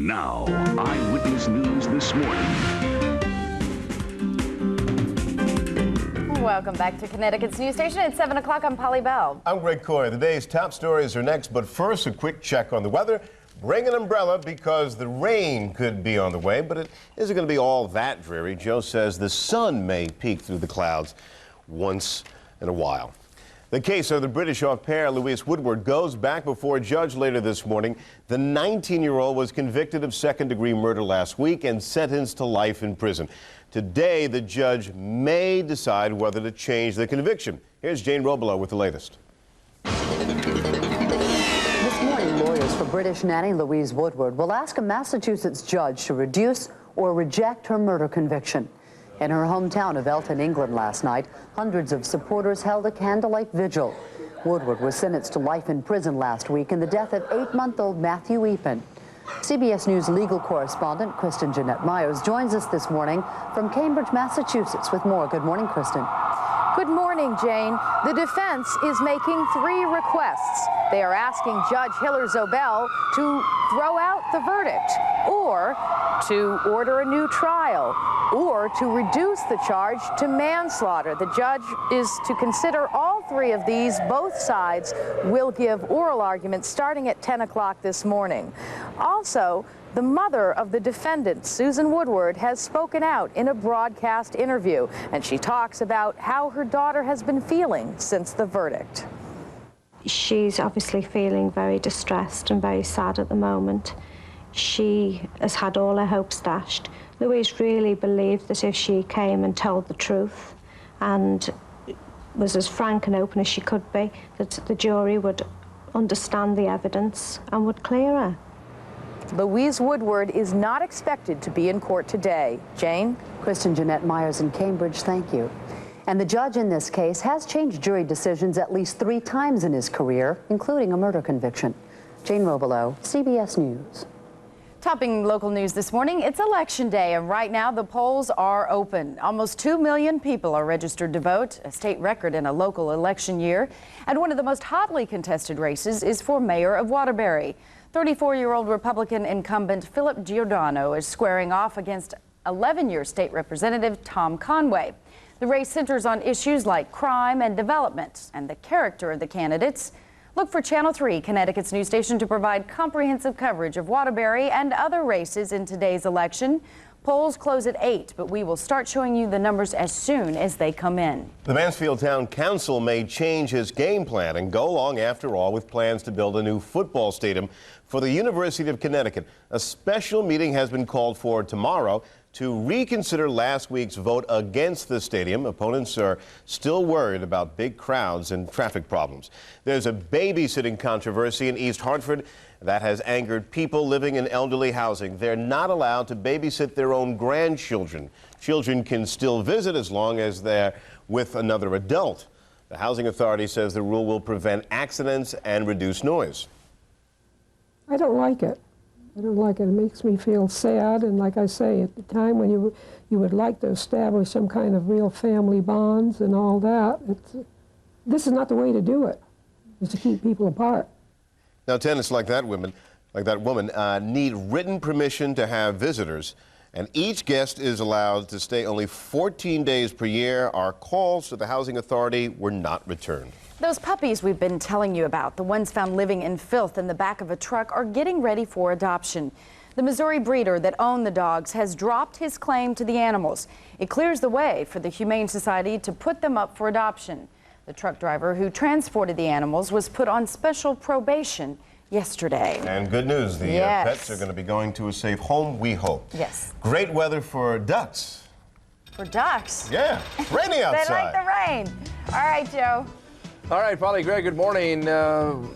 Now, Eyewitness News this morning. Welcome back to Connecticut's news station at 7 o'clock. I'm Polly Bell. I'm Greg Coy. The day's top stories are next, but first, a quick check on the weather. Bring an umbrella because the rain could be on the way, but it isn't going to be all that dreary. Joe says the sun may peek through the clouds once in a while. The case of the British au pair Louise Woodward goes back before a judge later this morning. The 19-year-old was convicted of second-degree murder last week and sentenced to life in prison. Today, the judge may decide whether to change the conviction. Here's Jane Robelo with the latest. This morning, lawyers for British nanny Louise Woodward will ask a Massachusetts judge to reduce or reject her murder conviction. In her hometown of Elton, England last night, hundreds of supporters held a candlelight vigil. Woodward was sentenced to life in prison last week in the death of 8-month-old Matthew Eapen. CBS News legal correspondent Kristen Jeanette Myers joins us this morning from Cambridge, Massachusetts with more. Good morning, Kristen. Good morning, Jane. The defense is making 3 requests. They are asking Judge Hiller Zobel to throw out the verdict, or to order a new trial, or to reduce the charge to manslaughter. The judge is to consider all 3 of these. Both sides will give oral arguments starting at 10 o'clock this morning. Also, the mother of the defendant, Susan Woodward, has spoken out in a broadcast interview, and she talks about how her daughter has been feeling since the verdict. She's obviously feeling very distressed and very sad at the moment. She has had all her hopes dashed. Louise really believed that if she came and told the truth and was as frank and open as she could be, that the jury would understand the evidence and would clear her. Louise Woodward is not expected to be in court today. Jane? Kristen Jeanette Myers in Cambridge, thank you. And the judge in this case has changed jury decisions at least 3 times in his career, including a murder conviction. Jane Robelo, CBS News. Topping local news this morning, it's Election Day, and right now the polls are open. Almost 2 million people are registered to vote, a state record in a local election year. And one of the most hotly contested races is for mayor of Waterbury. 34-year-old Republican incumbent Philip Giordano is squaring off against 11-year state representative Tom Conway. The race centers on issues like crime and development and the character of the candidates. Look for Channel 3, Connecticut's news station, to provide comprehensive coverage of Waterbury and other races in today's election. Polls close at 8, but we will start showing you the numbers as soon as they come in. The Mansfield Town Council may change his game plan and go along, after all, with plans to build a new football stadium for the University of Connecticut. A special meeting has been called for tomorrow to reconsider last week's vote against the stadium. Opponents are still worried about big crowds and traffic problems. There's a babysitting controversy in East Hartford that has angered people living in elderly housing. They're not allowed to babysit their own grandchildren. Children can still visit as long as they're with another adult. The housing authority says the rule will prevent accidents and reduce noise. I don't like it. I don't like it. It makes me feel sad, and like I say, at the time when you would like to establish some kind of real family bonds and all that, this is not the way to do it, is to keep people apart. Now, tenants like that woman need written permission to have visitors, and each guest is allowed to stay only 14 days per year. Our calls to the housing authority were not returned. Those puppies we've been telling you about, the ones found living in filth in the back of a truck, are getting ready for adoption. The Missouri breeder that owned the dogs has dropped his claim to the animals. It clears the way for the Humane Society to put them up for adoption. The truck driver who transported the animals was put on special probation yesterday. And good news, the pets are going to be going to a safe home, we hope. Yes. Great weather for ducks. For ducks? Yeah, raining outside. They like the rain. All right, Joe. All right, Polly, Greg, good morning.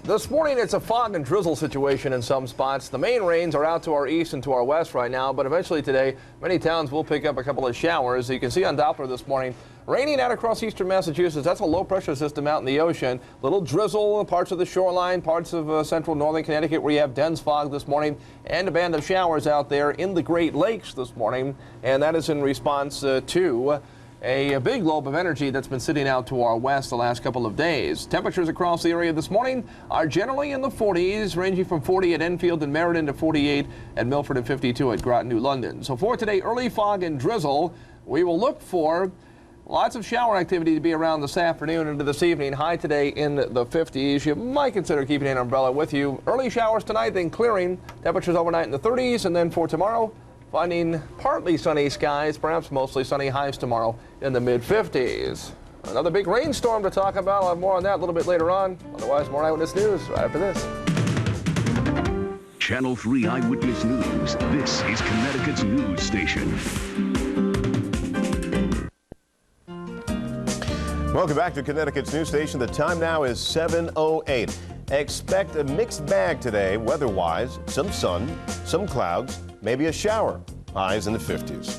This morning it's a fog and drizzle situation in some spots. The main rains are out to our east and to our west right now, but eventually today many towns will pick up a couple of showers. You can see on Doppler this morning, raining out across eastern Massachusetts. That's a low pressure system out in the ocean. Little drizzle in parts of the shoreline, parts of central northern Connecticut where you have dense fog this morning, and a band of showers out there in the Great Lakes this morning, and that is in response to a big lobe of energy that's been sitting out to our west the last couple of days. Temperatures across the area this morning are generally in the 40s, ranging from 40 at Enfield and Meriden to 48 at Milford and 52 at Groton, New London. So for today, early fog and drizzle. We will look for lots of shower activity to be around this afternoon into this evening. High today in the 50s. You might consider keeping an umbrella with you. Early showers tonight, then clearing. Temperatures overnight in the 30s, and then for tomorrow, finding partly sunny skies, perhaps mostly sunny, highs tomorrow in the mid-50s. Another big rainstorm to talk about. I'll have more on that a little bit later on. Otherwise, more Eyewitness News right after this. Channel 3 Eyewitness News. This is Connecticut's news station. Welcome back to Connecticut's news station. The time now is 7:08. Expect a mixed bag today, weather-wise. Some sun, some clouds, maybe a shower. Highs in the 50s.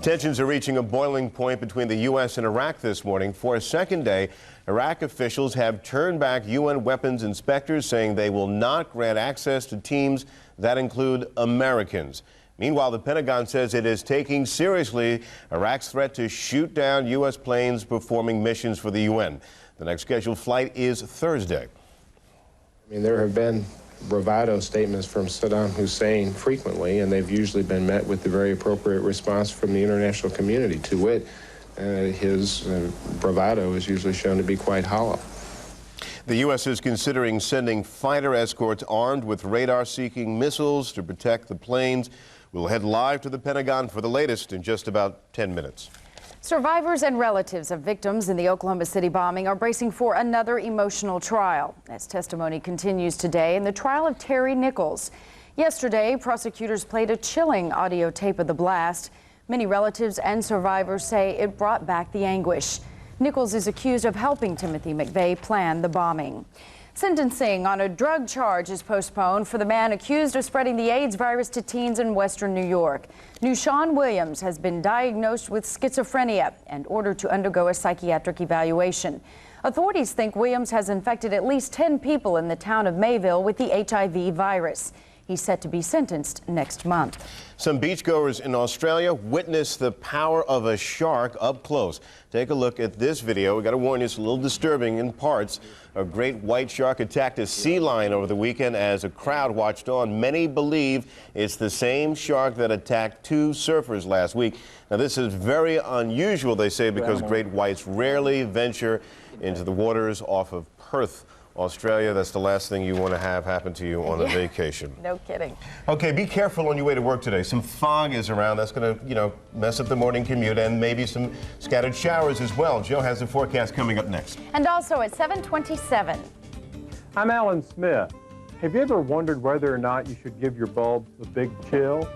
Tensions are reaching a boiling point between the U.S. and Iraq this morning. For a second day, Iraq officials have turned back UN weapons inspectors, saying they will not grant access to teams that include Americans. Meanwhile, the Pentagon says it is taking seriously Iraq's threat to shoot down U.S. planes performing missions for the UN. The next scheduled flight is Thursday. I mean, there have been bravado statements from Saddam Hussein frequently, and they've usually been met with the very appropriate response from the international community. To wit, his bravado is usually shown to be quite hollow. The U.S. is considering sending fighter escorts armed with radar-seeking missiles to protect the planes. We'll head live to the Pentagon for the latest in just about 10 minutes. Survivors and relatives of victims in the Oklahoma City bombing are bracing for another emotional trial as testimony continues today in the trial of Terry Nichols. Yesterday, prosecutors played a chilling audio tape of the blast. Many relatives and survivors say it brought back the anguish. Nichols is accused of helping Timothy McVeigh plan the bombing. Sentencing on a drug charge is postponed for the man accused of spreading the AIDS virus to teens in western New York. Newshawn Williams has been diagnosed with schizophrenia and ordered to undergo a psychiatric evaluation. Authorities think Williams has infected at least 10 people in the town of Mayville with the HIV virus. He's set to be sentenced next month. Some beachgoers in Australia witnessed the power of a shark up close. Take a look at this video. We got to warn you, it's a little disturbing in parts. A great white shark attacked a sea lion over the weekend as a crowd watched on. Many believe it's the same shark that attacked two surfers last week. Now, this is very unusual, they say, because great whites rarely venture into the waters off of Perth, Australia. That's the last thing you want to have happen to you on a vacation. No kidding. Okay, be careful on your way to work today. Some fog is around. That's going to, mess up the morning commute, and maybe some scattered showers as well. Joe has the forecast coming up next. And also at 7:27. I'm Alan Smith. Have you ever wondered whether or not you should give your bulbs a big chill?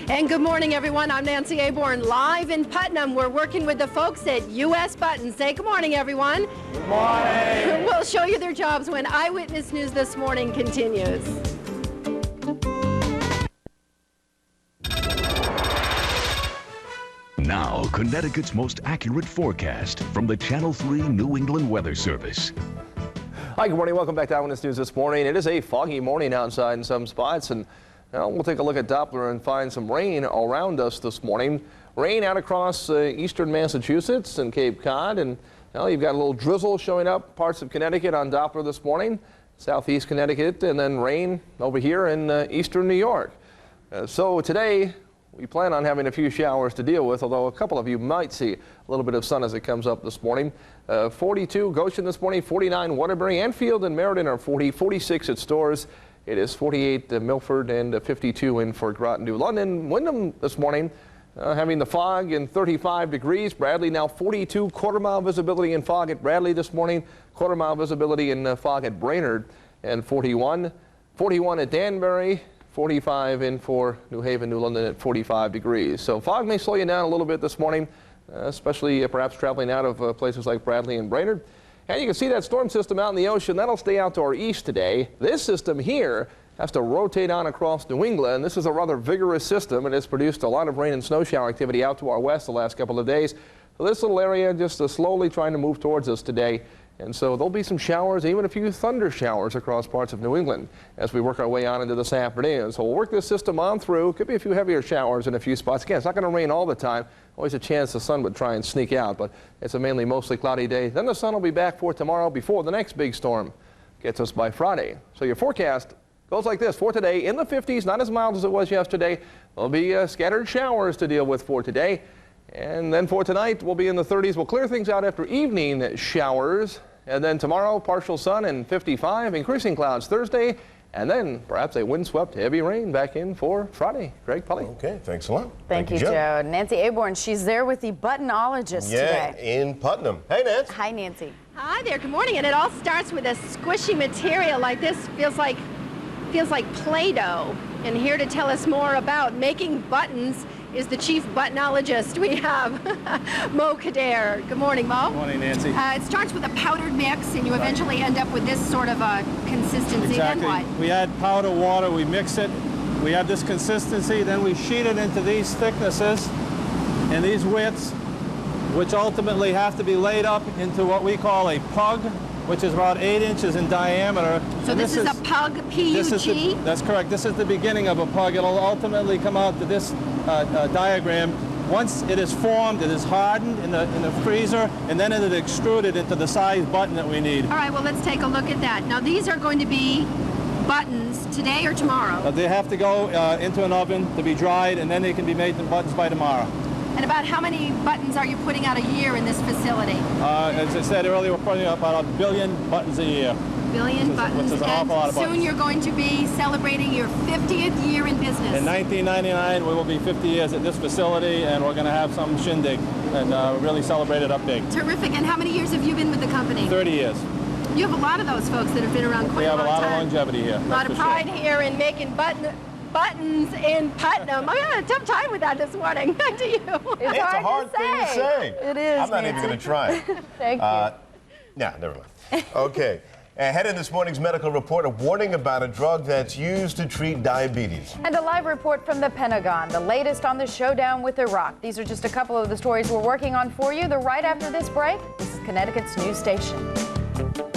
And good morning, everyone. I'm Nancy Aborn, live in Putnam. We're working with the folks at U.S. Button. Say good morning, everyone. Good morning. We'll show you their jobs when Eyewitness News This Morning continues. Now, Connecticut's most accurate forecast from the Channel 3 New England Weather Service. Hi, good morning. Welcome back to Eyewitness News This Morning. It is a foggy morning outside in some spots, and now we'll take a look at Doppler and find some rain around us this morning. Rain out across eastern Massachusetts and Cape Cod, and now you've got a little drizzle showing up parts of Connecticut on Doppler this morning, southeast Connecticut, and then rain over here in eastern New York. So today we plan on having a few showers to deal with, although a couple of you might see a little bit of sun as it comes up this morning. 42 Goshen this morning, 49 Waterbury, Enfield and Meriden are 40, 46 at Storrs. It is 48 Milford and 52 in for Groton, New London. Wyndham this morning having the fog and 35 degrees. Bradley now 42, quarter-mile visibility in fog at Bradley this morning. Quarter-mile visibility in fog at Brainerd and 41. 41 at Danbury. 45 in for New Haven, New London at 45 degrees. So fog may slow you down a little bit this morning, especially perhaps traveling out of places like Bradley and Brainerd. And you can see that storm system out in the ocean. That'll stay out to our east today. This system here has to rotate on across New England. This is a rather vigorous system, and it's produced a lot of rain and snow shower activity out to our west the last couple of days. So this little area just slowly trying to move towards us today. And so there'll be some showers, even a few thunder showers across parts of New England as we work our way on into this afternoon. So we'll work this system on through. Could be a few heavier showers in a few spots. Again, it's not going to rain all the time. Always a chance the sun would try and sneak out, but it's a mainly mostly cloudy day. Then the sun will be back for tomorrow before the next big storm gets us by Friday. So your forecast goes like this for today: in the 50s, not as mild as it was yesterday. There'll be scattered showers to deal with for today. And then for tonight, we'll be in the 30s. We'll clear things out after evening showers. And then tomorrow, partial sun and 55, increasing clouds Thursday, and then perhaps a windswept heavy rain back in for Friday. Greg, Polly. Okay, thanks a lot. Thank you, Joe. Nancy Aborn, she's there with the buttonologist today. In Putnam. Hey, Nancy. Hi, Nancy. Hi there, good morning. And it all starts with a squishy material like this. Feels like Play-Doh. And here to tell us more about making buttons is the chief buttonologist. We have Mo Kader. Good morning, Mo. Good morning, Nancy. It starts with a powdered mix, and you eventually end up with this sort of a consistency. Exactly. Then what? We add powder water, we mix it, we have this consistency, then we sheet it into these thicknesses and these widths, which ultimately have to be laid up into what we call a pug, which is about 8 inches in diameter. So this is a pug, P-U-G? That's correct. This is the beginning of a pug. It'll ultimately come out to this diagram. Once it is formed, it is hardened in the freezer, and then it is extruded into the size button that we need. All right, well, let's take a look at that. Now, these are going to be buttons today or tomorrow? They have to go into an oven to be dried, and then they can be made into buttons by tomorrow. And about how many buttons are you putting out a year in this facility? As I said earlier, we're putting out about 1 billion buttons a year. Billion buttons. Which is an awful lot of buttons. Soon you're going to be celebrating your 50th year in business. In 1999, we will be 50 years at this facility, and we're going to have some shindig and really celebrate it up big. Terrific. And how many years have you been with the company? 30 years. You have a lot of those folks that have been around quite a long time. We have a lot of longevity here. A lot of pride here in making buttons in Putnam. I'm having a tough time with that this morning. Back to you. It's a hard thing to say. It is. I'm not even going to try it. Thank you. Yeah, never mind. Okay. Ahead in this morning's medical report, a warning about a drug that's used to treat diabetes. And a live report from the Pentagon, the latest on the showdown with Iraq. These are just a couple of the stories we're working on for you. They're right after this break. This is Connecticut's news station.